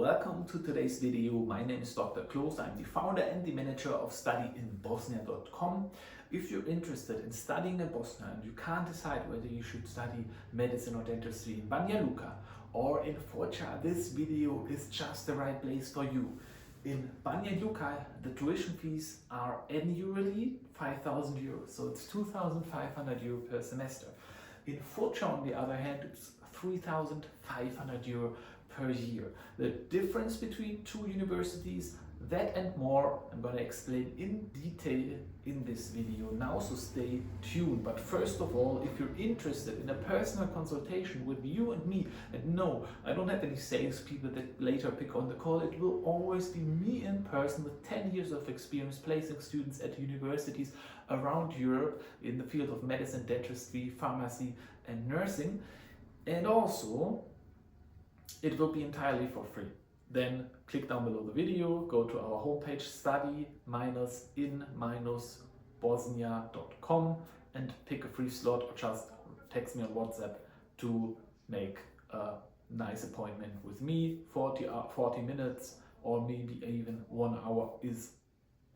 welcome to today's video. My name is Dr. Kloos. I'm the founder and the manager of studyinbosnia.com. If you're interested in studying in Bosnia and you can't decide whether you should study medicine or dentistry in Banja, Luca or in Foča, this video is just the right place for you. In Banja, Luca, the tuition fees are annually 5,000 euros, so it's 2,500 euros per semester. In Foča, on the other hand, it's 3,500 euro per year. The difference between two universities, that and more, I'm going to explain in detail in this video now, so stay tuned. But first of all, if you're interested in a personal consultation with you and me, and no, I don't have any salespeople that later pick on the call, it will always be me in person with 10 years of experience placing students at universities around Europe in the field of medicine, dentistry, pharmacy and nursing. And also, it will be entirely for free. Then click down below the video, go to our homepage study-in-bosnia.com and pick a free slot, or just text me on WhatsApp to make a nice appointment with me. 40 minutes or maybe even 1 hour is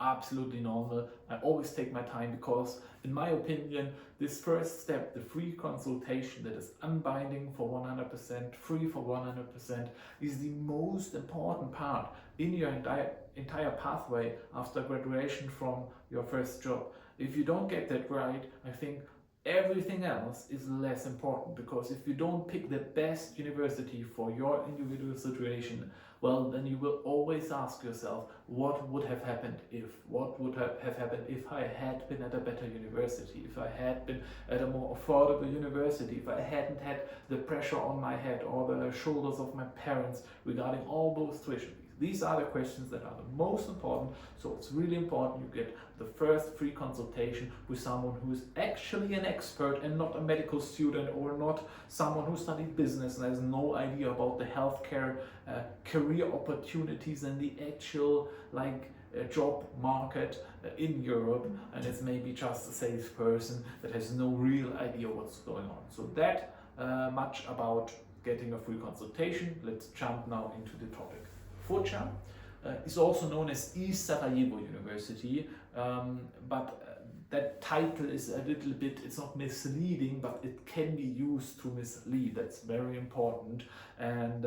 absolutely normal. I always take my time because, in my opinion, this first step, the free consultation that is unbinding for 100%, free for 100%, is the most important part in your entire pathway after graduation from your first job. If you don't get that right, I think everything else is less important, because if you don't pick the best university for your individual situation, well, then you will always ask yourself, what would have happened if? What would have happened if I had been at a better university, if I had been at a more affordable university, if I hadn't had the pressure on my head or the shoulders of my parents regarding all those tuition fees? These are the questions that are the most important, so it's really important you get the first free consultation with someone who is actually an expert and not a medical student, or not someone who studied business and has no idea about the healthcare career opportunities and the actual job market in Europe, and it's maybe just a salesperson that has no real idea what's going on. So that much about getting a free consultation. Let's jump now into the topic. Foča is also known as East-Sarajevo University, but that title is a little bit, it's not misleading, but it can be used to mislead. That's very important. And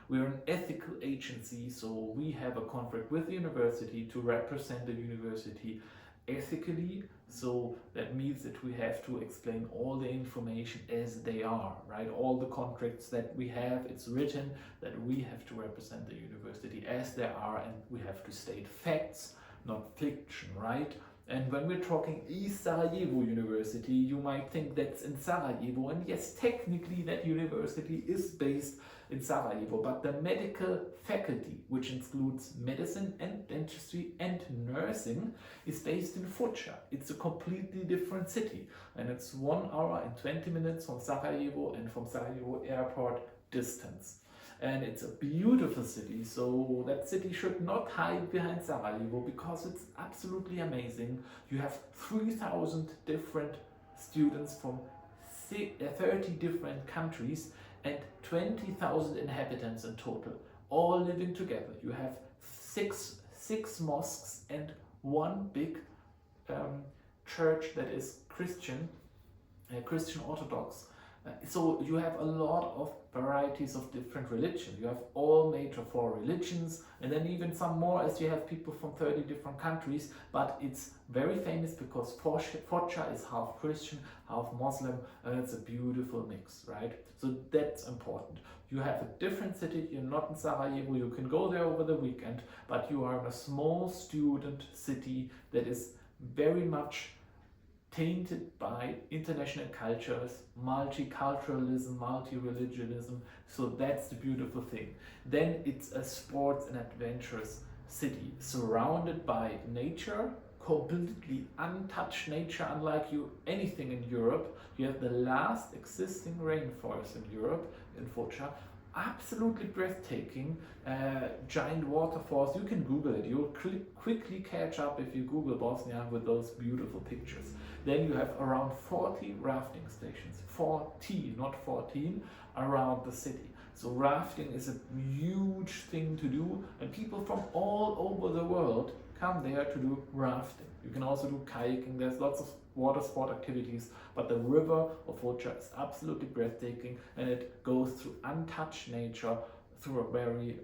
we're an ethical agency, so we have a contract with the university to represent the university ethically. So that means that we have to explain all the information as they are, right? All the contracts that we have, it's written that we have to represent the university as they are, and we have to state facts, not fiction, right? And when we're talking East-Sarajevo University, you might think that's in Sarajevo, and yes, technically that university is based in Sarajevo, but the medical faculty, which includes medicine and dentistry and nursing, is based in Foča. It's a completely different city, and it's 1 hour and 20 minutes from Sarajevo and from Sarajevo airport distance. And it's a beautiful city, so that city should not hide behind Sarajevo, because it's absolutely amazing. You have 3,000 different students from 30 different countries and 20,000 inhabitants in total, all living together. You have six mosques and one big church that is Christian Orthodox. So you have a lot of varieties of different religions. You have all major 4 religions, and then even some more, as you have people from 30 different countries. But it's very famous because Foča is half Christian, half Muslim, and it's a beautiful mix, right? So that's important. You have a different city. You're not in Sarajevo. You can go there over the weekend, but you are in a small student city that is very much tainted by international cultures, multiculturalism, multi-religionism. So that's the beautiful thing. Then it's a sports and adventurous city, surrounded by nature, completely untouched nature, unlike anything in Europe. You have the last existing rainforest in Europe, in Foča. Absolutely breathtaking, giant waterfalls. You can Google it. You'll quickly catch up if you Google Bosnia with those beautiful pictures. Then you have around 40 rafting stations, 40, not 14, around the city. So rafting is a huge thing to do, and people from all over the world come there to do rafting. You can also do kayaking. There's lots of water sport activities, but the river of Foča is absolutely breathtaking, and it goes through untouched nature through a very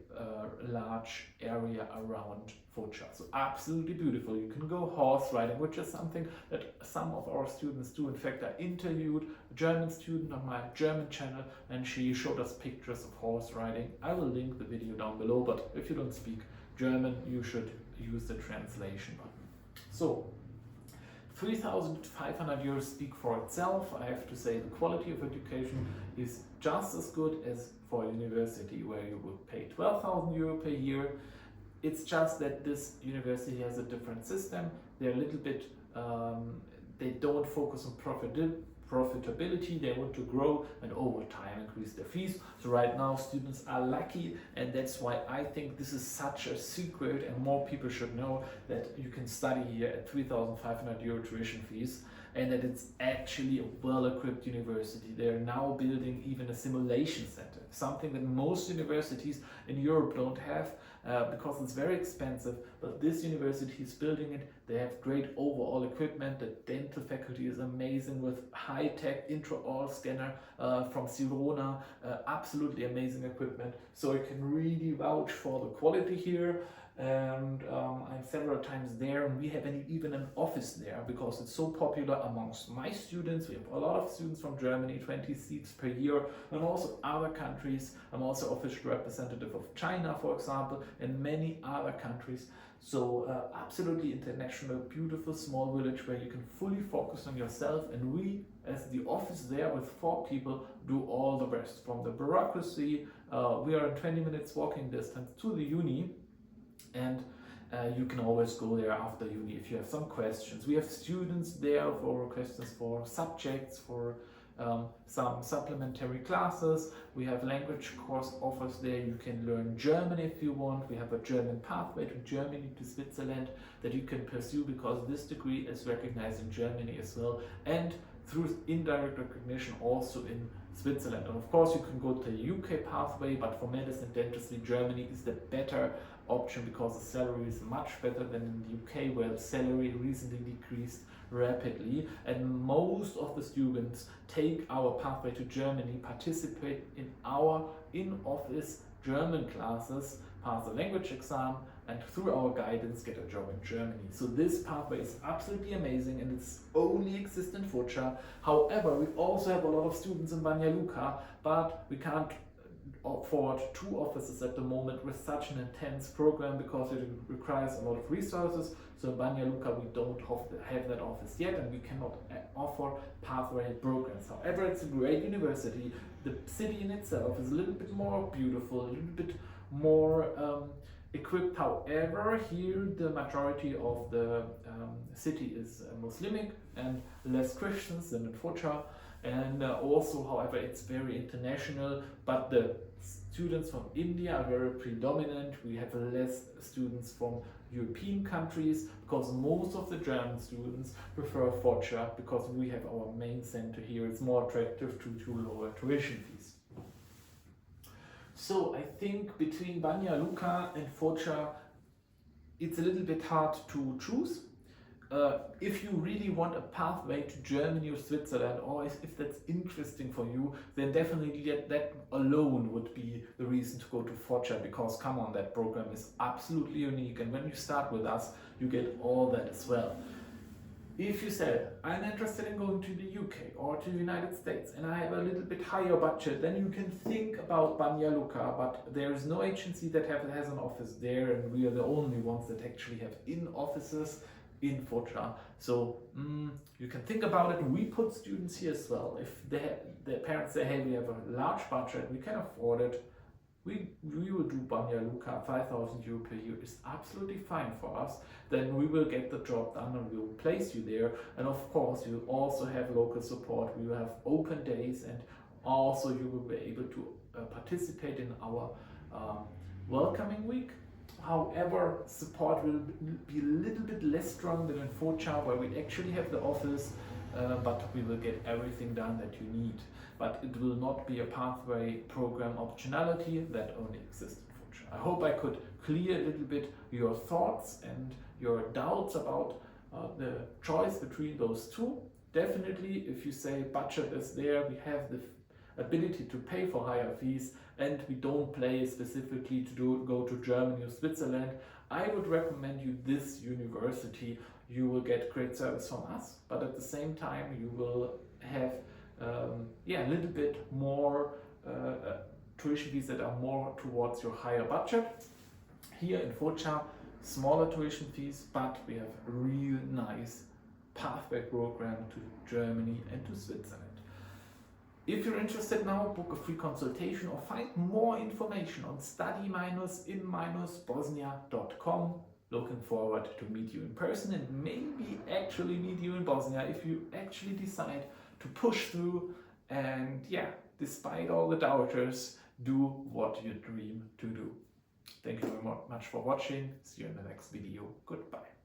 large area around Foča. So absolutely beautiful. You can go horse riding, which is something that some of our students do. In fact, I interviewed a German student on my German channel, and she showed us pictures of horse riding. I will link the video down below, but if you don't speak German, you should use the translation button. So 3,500 euros speak for itself. I have to say the quality of education is just as good as for a university where you would pay 12,000 euro per year. It's just that this university has a different system. They're a little bit, they don't focus on profitability. They want to grow and over time increase their fees. So right now students are lucky, and that's why I think this is such a secret, and more people should know that you can study here at 3,500 euro tuition fees, and that it's actually a well-equipped university. They're now building even a simulation center, something that most universities in Europe don't have, because it's very expensive, but this university is building it. They have great overall equipment. The dental faculty is amazing with high-tech intraoral scanner from Sirona, absolutely amazing equipment. So I can really vouch for the quality here. And I'm several times there, and we have even an office there because it's so popular amongst my students. We have a lot of students from Germany, 20 seats per year, and also other countries. I'm also official representative of China, for example, and many other countries. So absolutely international, beautiful small village where you can fully focus on yourself, and we as the office there with 4 people do all the rest. From the bureaucracy, we are in 20 minutes walking distance to the uni, and you can always go there after uni if you have some questions. We have students there for questions for subjects, for some supplementary classes. We have language course offers there. You can learn German if you want. We have a German pathway to Germany, to Switzerland, that you can pursue because this degree is recognized in Germany as well, and through indirect recognition also in Switzerland. And of course you can go to the UK pathway, but for medicine dentistry, Germany is the better option because the salary is much better than in the UK, where the salary recently decreased rapidly, and most of the students take our pathway to Germany, participate in our in-office German classes, pass the language exam, and through our guidance get a job in Germany. So this pathway is absolutely amazing, and it's only exists in Foča. However, we also have a lot of students in Banja Luka, but we can't afford 2 offices at the moment with such an intense program because it requires a lot of resources. So in Banja Luka we don't have that office yet, and we cannot offer pathway programs. However, it's a great university. The city in itself is a little bit more beautiful, a little bit more equipped. However, here the majority of the city is Muslimic and less Christians than in Foča. And also, however, it's very international, but the students from India are very predominant. We have less students from European countries because most of the German students prefer Foča because we have our main center here. It's more attractive to lower tuition fees. So I think between Banja Luka and Foča, it's a little bit hard to choose. If you really want a pathway to Germany or Switzerland, or if that's interesting for you, then definitely that alone would be the reason to go to Foča, because come on, that program is absolutely unique, and when you start with us, you get all that as well. If you say, I'm interested in going to the UK or to the United States and I have a little bit higher budget, then you can think about Banja Luka, but there is no agency that has an office there, and we are the only ones that actually have in-offices in Foča. So you can think about it. We put students here as well. If their parents say, hey, we have a large budget, we can afford it, we will do Banja Luka. 5,000 euro per year is absolutely fine for us. Then we will get the job done and we will place you there. And of course, you also have local support. We will have open days, and also you will be able to participate in our welcoming week. However, support will be a little bit less strong than in Foča, where we actually have the office. but we will get everything done that you need. But it will not be a pathway program optionality that only exists in Foča. I hope I could clear a little bit your thoughts and your doubts about the choice between those two. Definitely, if you say budget is there, we have the ability to pay for higher fees, and we don't play specifically to go to Germany or Switzerland, I would recommend you this university. You will get great service from us, but at the same time you will have a little bit more tuition fees that are more towards your higher budget. Here in Foča, smaller tuition fees, but we have a real nice pathway program to Germany and to Switzerland. If you're interested now, book a free consultation or find more information on study-in-bosnia.com. Looking forward to meet you in person and maybe actually meet you in Bosnia if you actually decide to push through and despite all the doubters, do what you dream to do. Thank you very much for watching. See you in the next video. Goodbye.